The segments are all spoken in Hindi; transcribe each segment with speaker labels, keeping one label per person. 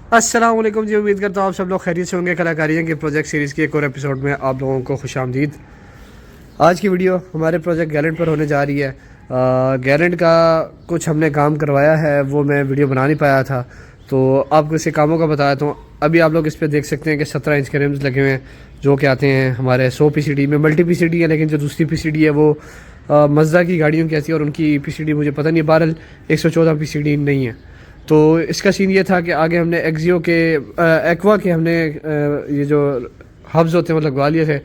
Speaker 1: अस्सलाम वालेकुम जी। उम्मीद करता हूँ आप सब लोग खैरियत से होंगे। कलाकारियों के प्रोजेक्ट सीरीज़ की एक और एपिसोड में आप लोगों को खुशामदीद। आज की वीडियो हमारे प्रोजेक्ट गैलेंट पर होने जा रही है। गैलेंट का कुछ हमने काम करवाया है, वो मैं वीडियो बना नहीं पाया था, तो आपको इसके कामों का बताया। तो अभी आप लोग इस पर देख सकते हैं कि 17 इंच के रिम्स लगे हुए हैं, जो कि आते हैं हमारे 100 PCD में। मल्टी PCD है, लेकिन जो दूसरी PCD है वो मज़दा की गाड़ियों की ऐसी है, और उनकी PCD मुझे पता नहीं। बहरहाल 114 PCD नहीं है। तो इसका सीन ये था कि आगे हमने एक्जियो के एक्वा के हमने ये जो हब्स होते हैं वो लगवा लिए थे।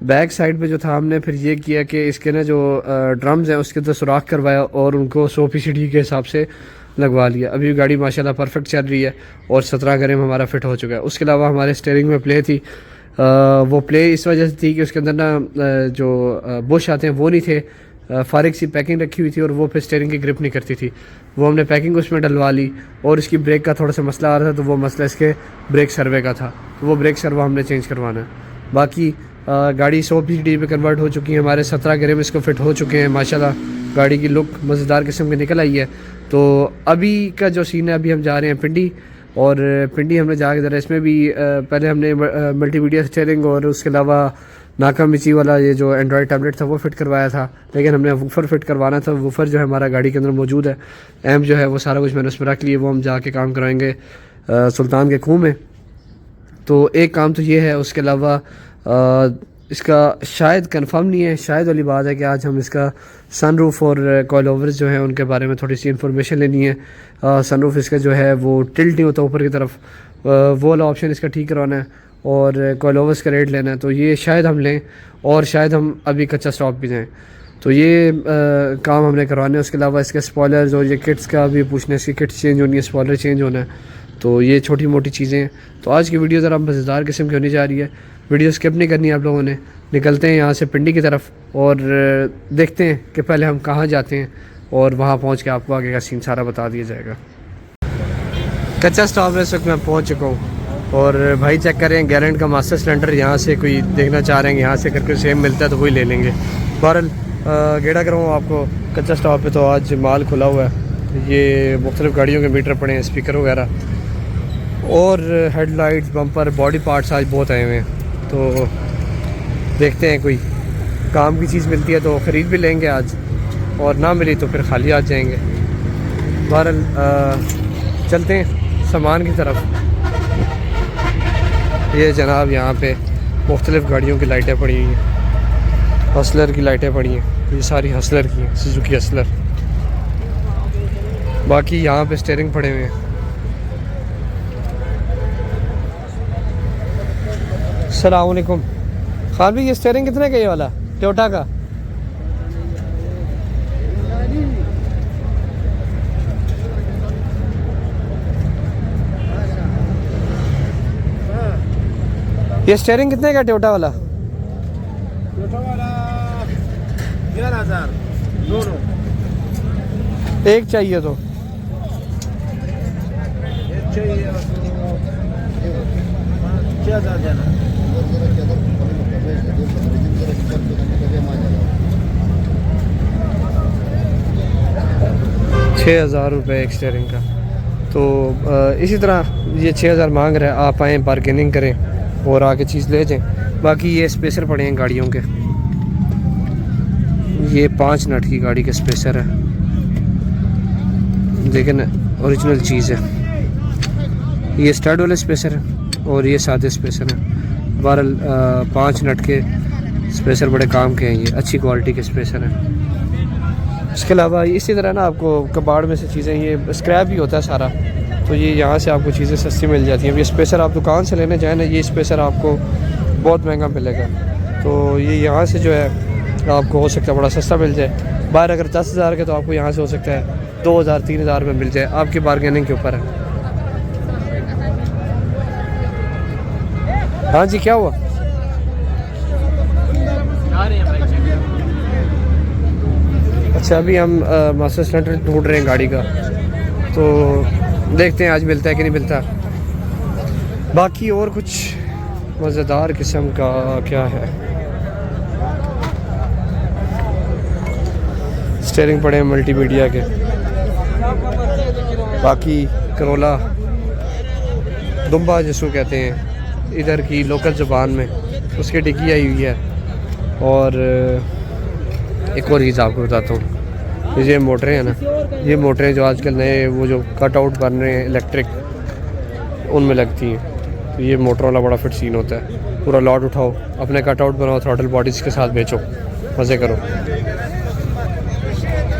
Speaker 1: बैक साइड पे जो था हमने फिर ये किया कि इसके ना जो ड्रम्स हैं उसके अंदर सुराख करवाया और उनको 100 PCD के हिसाब से लगवा लिया। अभी गाड़ी माशाल्लाह परफेक्ट चल रही है और 17 ग्राम हमारा फिट हो चुका है। उसके अलावा हमारे स्टेयरिंग में प्ले थी। वो प्ले इस वजह से थी कि उसके अंदर ना जो बुश आते हैं वो नहीं थे, फारिग सी पैकिंग रखी हुई थी और वो फिर स्टेयरिंग की ग्रिप नहीं करती थी। वो हमने पैकिंग उसमें डलवा ली। और इसकी ब्रेक का थोड़ा सा मसला आ रहा था, तो वो मसला इसके ब्रेक सर्वे का था, तो वो ब्रेक सर्वा हमने चेंज करवाना है। बाकी गाड़ी 100 PCD पे कन्वर्ट हो चुकी है। हमारे 17 ग्राम इसको फिट हो चुके हैं। माशाल्लाह गाड़ी की लुक मज़ेदार किस्म की निकल आई है। तो अभी का जो सीन है, अभी हम जा रहे हैं पिंडी, और पिंडी हमने जाकर ज़रा इसमें भी पहले हमने मल्टीमीडिया स्टीयरिंग और उसके अलावा नाका मिची वाला ये जो एंड्रॉयड टैबलेट था वो फिट करवाया था, लेकिन हमने वूफर फिट करवाना था। वूफर जो है हमारा गाड़ी के अंदर मौजूद है, एम जो है वो सारा कुछ मैंने उसमें रख लिया। वो हम जाके काम कराएंगे सुल्तान के खूह में। तो एक काम तो ये है। उसके अलावा इसका शायद कंफर्म नहीं है, शायद वाली बात है कि आज हम इसका सनरूफ और कॉइल ओवर्स जो है उनके बारे में थोड़ी सी इन्फॉर्मेशन लेनी है। सनरूफ इसका जो है वो टिल्ट नहीं होता ऊपर की तरफ, वो वाला ऑप्शन इसका ठीक करवाना है, और कॉइल ओवर्स का रेट लेना है। तो ये शायद हम लें, और शायद हम अभी कच्चा स्टॉक भी जाएँ, तो ये काम हमने करवाना है। उसके अलावा इसके स्पॉयलर्स और ये किट्स का भी पूछना है, इसकी किट्स चेंज होनी है, स्पॉयलर चेंज होना है। तो ये छोटी मोटी चीज़ें हैं। तो आज की वीडियो ज़रा मज़ेदार किस्म की होने जा रही है। वीडियो स्किप नहीं करनी आप लोगों ने। निकलते हैं यहाँ से पिंडी की तरफ और देखते हैं कि पहले हम कहाँ जाते हैं, और वहाँ पहुँच के आपको आगे का सीन सारा बता दिया जाएगा। कच्चा स्टॉप में इस वक्त मैं पहुँच चुका हूँ, और भाई चेक करें गैलेंट का मास्टर सिलेंडर यहाँ से कोई देखना चाह रहे हैं, यहाँ से करके सेम मिलता है तो वही ले लेंगे। बहरहाल गेड़ा कराऊँ आपको कच्चा स्टॉप पे, तो आज माल खुला हुआ है। ये मुख्तलिफ़ गाड़ियों के मीटर पड़े हैं, स्पीकर वगैरह, और हेडलाइट्स, बम्पर, बॉडी पार्ट्स आज बहुत आए हुए हैं। तो देखते हैं कोई काम की चीज़ मिलती है तो ख़रीद भी लेंगे आज, और ना मिली तो फिर खाली आ जाएंगे। बहरहाल चलते हैं सामान की तरफ। ये जनाब यहाँ पे मुख्तलिफ़ गाड़ियों की लाइटें पड़ी हुई हैं, हसलर की लाइटें पड़ी हैं, ये सारी हसलर की हैं, सुजुकी हसलर। बाकी यहाँ पे स्टीयरिंग पड़े हुए हैं। अस्सलाम वालेकुम खान भाई, ये स्टीयरिंग कितने का ये वाला टोयोटा का? ये स्टीयरिंग कितने का टोयोटा वाला?
Speaker 2: 11,000 दोनों।
Speaker 1: एक चाहिए तो
Speaker 2: एक चाहिए 6,000 देना।
Speaker 1: 6,000 रुपये एक स्टीयरिंग का। तो इसी तरह ये 6,000 मांग रहे हैं। आप आएँ, बारगेनिंग करें और आके चीज़ ले जाएं। बाकी ये स्पेसर पड़े हैं गाड़ियों के, ये 5 नट की गाड़ी के स्पेसर है, लेकिन ओरिजिनल चीज़ है। ये स्टड वाले स्पेसर है और ये सादे स्पेसर हैं। बहरहाल 5 नट के स्पेसर बड़े काम के हैं, ये अच्छी क्वालिटी के स्पेसर हैं। इसके अलावा इसी तरह ना आपको कबाड़ में से चीज़ें, ये स्क्रैप ही होता है सारा, तो ये यहाँ से आपको चीज़ें सस्ती मिल जाती हैं। ये स्पेसर आप दुकान से लेने जाए ना, ये स्पेसर आपको बहुत महंगा मिलेगा। तो ये यहाँ से जो है आपको हो सकता है बड़ा सस्ता मिल जाए। बाहर अगर 10,000 के, तो आपको यहाँ से हो सकता है 2,000 3,000 में मिल जाए, आपकी बारगेनिंग के ऊपर है। हाँ जी, क्या हुआ? अच्छा, अभी हम मास्टर सिलेंडर ढूंढ रहे हैं गाड़ी का, तो देखते हैं आज मिलता है कि नहीं मिलता। बाकी और कुछ मज़ेदार किस्म का क्या है, स्टीयरिंग पड़े हैं मल्टीमीडिया के। बाकी करोला दुम्बा जिसको कहते हैं इधर की लोकल ज़ुबान में, उसकी डिग्गी आई हुई है। और एक और चीज़ आपको बताता हूँ, ये मोटरें हैं ना, ये मोटरें जो आजकल नए वो जो कट आउट बन रहे हैं इलेक्ट्रिक, उनमें लगती हैं। तो ये मोटर वाला बड़ा फिट सीन होता है। पूरा लॉट उठाओ, अपने कट आउट बनाओ, थ्रॉटल बॉडीज़ के साथ बेचो, मज़े करो।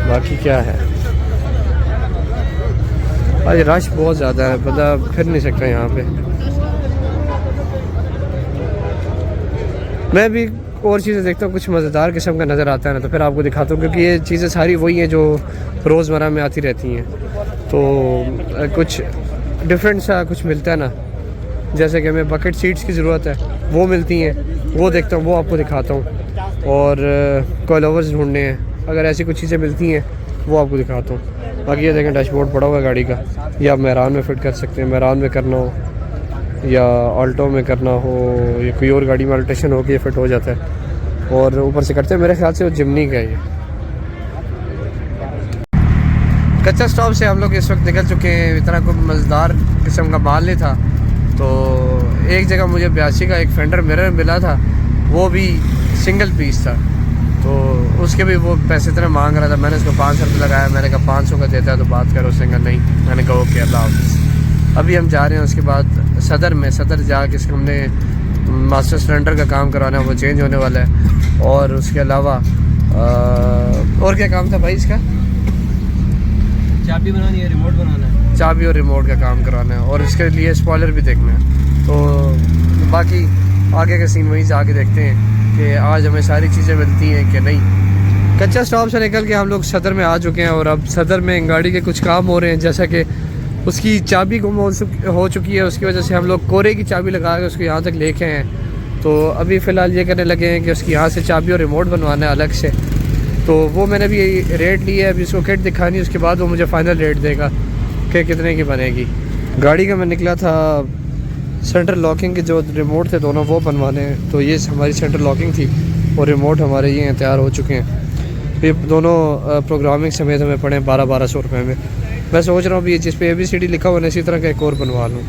Speaker 1: बाकी क्या है, आज रश बहुत ज़्यादा है, बंदा फिर नहीं सकता यहाँ पे। मैं भी और चीज़ें देखता हूँ, कुछ मज़ेदार किस्म का नज़र आता है ना, तो फिर आपको दिखाता हूँ, क्योंकि ये चीज़ें सारी वही हैं जो रोज़मर्रा में आती रहती हैं। तो कुछ डिफरेंट सा कुछ मिलता है ना, जैसे कि हमें बकेट सीट्स की ज़रूरत है, वो मिलती हैं, वो देखता हूँ, वो आपको दिखाता हूँ। और कोइलोवर्स ढूंढने हैं, अगर ऐसी कुछ चीज़ें मिलती हैं वो आपको दिखाता हूँ। बाकी ये देखें डैशबोर्ड पड़ा हुआ है गाड़ी का, ये आप मेहरान में फ़िट कर सकते हैं, मेहरान में करना हो या ऑल्टो में करना हो या कोई और गाड़ी में अल्ट्रेशन हो के ये फिट हो जाता है। और ऊपर से करते हैं, मेरे ख्याल से वो जिमनी का है। कच्चा स्टॉप से हम लोग इस वक्त निकल चुके हैं, इतना कोई मज़ेदार किस्म का माल नहीं था। तो एक जगह मुझे 82 का एक फेंडर मिरर मिला था, वो भी सिंगल पीस था, तो उसके भी वो पैसे इतने मांग रहा था। मैंने उसको 500 रुपये लगाया, मैंने कहा 500 का देता है तो बात करो। उसने कहा नहीं, मैंने कहा ओके अल्लाह हाफ़िज़। अभी हम जा रहे हैं उसके बाद सदर जाके इसके हमने मास्टर सिलेंडर का काम करवाना है, वो चेंज होने वाला है। और उसके अलावा और क्या काम था भाई इसका?
Speaker 2: चाबी बनानी है, रिमोट बनाना है।
Speaker 1: चाबी और रिमोट का काम करवाना है, और इसके लिए स्पॉइलर भी देखना है। तो बाकी आगे का सीन वहीं से आके देखते हैं कि आज हमें सारी चीज़ें मिलती हैं कि नहीं। कच्चा स्टॉप से निकल के हम लोग सदर में आ चुके हैं, और अब सदर में गाड़ी के कुछ काम हो रहे हैं, जैसा कि उसकी चाबी गुम हो चुकी है, उसकी वजह से हम लोग कोरे की चाबी लगा के उसको यहाँ तक लेके हैं। तो अभी फ़िलहाल ये करने लगे हैं कि उसकी यहाँ से चाबी और रिमोट बनवाना है अलग से। तो वो मैंने भी रेट ली है, अभी उसको किट दिखानी है, उसके बाद वो मुझे फ़ाइनल रेट देगा कि कितने की बनेगी। गाड़ी का मैं निकला था सेंटर लॉकिंग के जो रिमोट थे दोनों वो बनवाने हैं। तो ये हमारी सेंटर लॉकिंग थी और रिमोट हमारे ये तैयार हो चुके हैं। ये दोनों प्रोग्रामिंग समेत हमें पड़े 1200 रुपये में। मैं सोच रहा हूँ भी जिस पे ABCD लिखा हुआ है इसी तरह का एक और बनवा लूँ।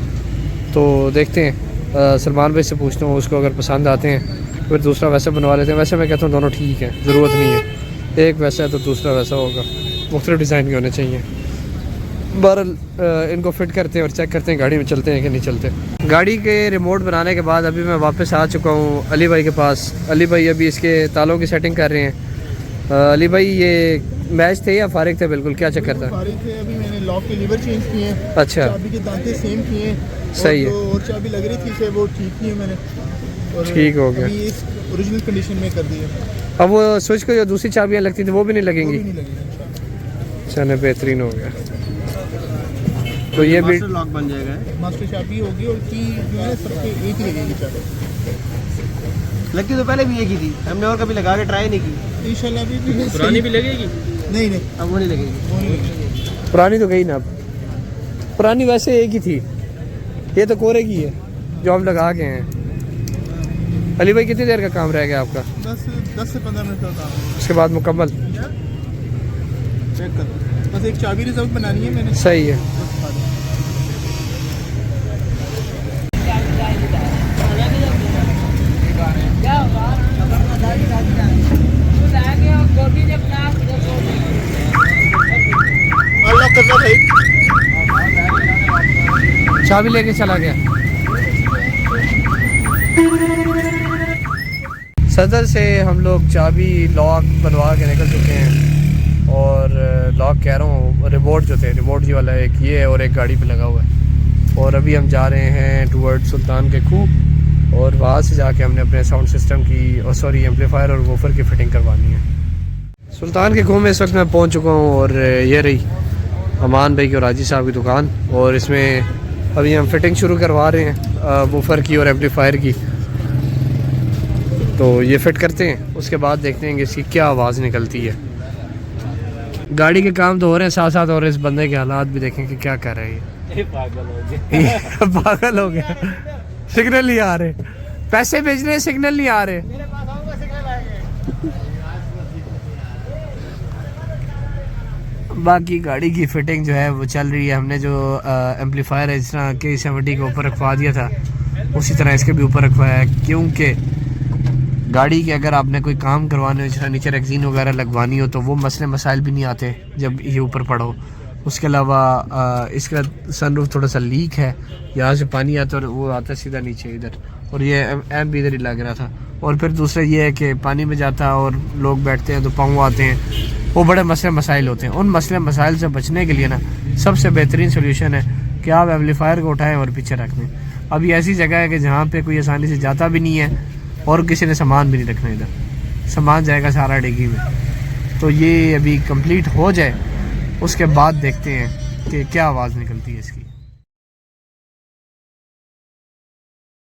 Speaker 1: तो देखते हैं, सलमान भाई से पूछता हूँ, उसको अगर पसंद आते हैं फिर दूसरा वैसे बनवा लेते हैं। वैसे मैं कहता हूँ दोनों ठीक है, ज़रूरत नहीं है एक वैसा है तो दूसरा वैसा होगा, मुख्तलिफ डिज़ाइन के होने चाहिए। बहरहाल इनको फिट करते हैं और चेक करते हैं गाड़ी में चलते हैं कि नहीं चलते। गाड़ी के रिमोट बनाने के बाद अभी मैं वापस आ चुका हूँ अली भाई के पास। अली भाई अभी इसके तालों की सेटिंग कर रहे हैं। अली भाई ये मैच थे या फारिग थे बिल्कुल, क्या चक्कर था?
Speaker 3: फारिग थे, अभी मैंने लॉक के लीवर चेंज किए हैं।
Speaker 1: अच्छा,
Speaker 3: चाबी के दांते सेम किए हैं।
Speaker 1: सही है।
Speaker 3: और चाबी लग रही थी से वो ठीक की है मैंने, और
Speaker 1: ठीक हो गया।
Speaker 3: अभी इस ओरिजिनल कंडीशन में कर दी है।
Speaker 1: अब वो स्विच को जो दूसरी चाबियाँ लगती थी वो भी नहीं
Speaker 3: वो
Speaker 1: लगेंगी?
Speaker 3: भी नहीं लगेगा इंशाल्लाह।
Speaker 1: चले बेहतरीन हो गया। तो ये भी
Speaker 2: लॉक बन जाएगा।
Speaker 3: मास्टर चाबी होगी और की जो है सबके एक ही लगेगी चाबी।
Speaker 2: लगती तो पहले भी एक ही थी, हमने और कभी लगा के ट्राई नहीं की।
Speaker 3: इंशाल्लाह भी
Speaker 2: पुरानी भी लगेगी?
Speaker 3: नहीं नहीं,
Speaker 2: अब वो नहीं लगेगी।
Speaker 3: वो नहीं लगेगी।
Speaker 1: पुरानी तो गई ना, अब पुरानी वैसे एक ही थी, ये तो कोरे की है जो हम लगा के हैं। अली भाई कितनी देर का काम रह गया आपका?
Speaker 3: 10 से 15 मिनट का काम है।
Speaker 1: उसके बाद मुकम्मल?
Speaker 3: चेक कर, बस एक चाबी रिजर्व बनानी है मैंने।
Speaker 1: सही है।
Speaker 3: अनलॉक करना भाई।
Speaker 1: चाबी लेके चला गया। सदर से हम लोग चाबी लॉक बनवा के निकल चुके हैं, और लॉक कह रहा हूँ, रिमोट जो थे, रिमोट जी वाला एक ये है और एक गाड़ी पे लगा हुआ है। और अभी हम जा रहे हैं टूवर्ड सुल्तान के खूह, और वहाँ से जाके हमने अपने साउंड सिस्टम की सॉरी एम्पलीफायर और वूफर की फ़िटिंग करवानी है। सुल्तान के खूह में इस वक्त मैं पहुँच चुका हूँ, और ये रही अमान भाई की और राजी साहब की दुकान, और इसमें अभी हम फिटिंग शुरू करवा रहे हैं वूफर की और एम्पलीफायर की। तो ये फिट करते हैं, उसके बाद देखते हैं कि इसकी क्या आवाज़ निकलती है। गाड़ी के काम तो हो रहे हैं साथ साथ, और इस बंदे के हालात भी देखें कि क्या कर रहे हैं। पागल हो गया। सिग्नल नहीं आ रहे, पैसे भेज रहे हैं, सिग्नल नहीं आ रहे। बाकी गाड़ी की फिटिंग जो है वो चल रही है। हमने जो एम्पलीफायर है इस तरह K70 के ऊपर रखवा दिया था, उसी तरह इसके भी ऊपर रखवाया है, क्योंकि गाड़ी के अगर आपने कोई काम करवाने हो, जैसे नीचे रेक्सीन वगैरह लगवानी हो, तो वो मसले मसाइल भी नहीं आते जब ये ऊपर पड़ो। उसके अलावा इसका सनरूफ थोड़ा सा लीक है, यहाँ से पानी आता है और वो आता है सीधा नीचे इधर, और ये एम भी इधर ही लग रहा था। और फिर दूसरा ये है कि पानी में जाता है और लोग बैठते हैं तो पाँव आते हैं, वो बड़े मसले मसाइल होते हैं। उन मसले मसाइल से बचने के लिए ना सबसे बेहतरीन सोल्यूशन है कि आप एम्पलीफायर को उठाएं और पीछे रख दें। अब ये ऐसी जगह है कि जहाँ पे कोई आसानी से जाता भी नहीं है और किसी ने सामान भी नहीं रखना, इधर सामान जाएगा सारा डिग्गी में। तो ये अभी कंप्लीट हो जाए, उसके बाद देखते हैं कि क्या आवाज़ निकलती है इसकी।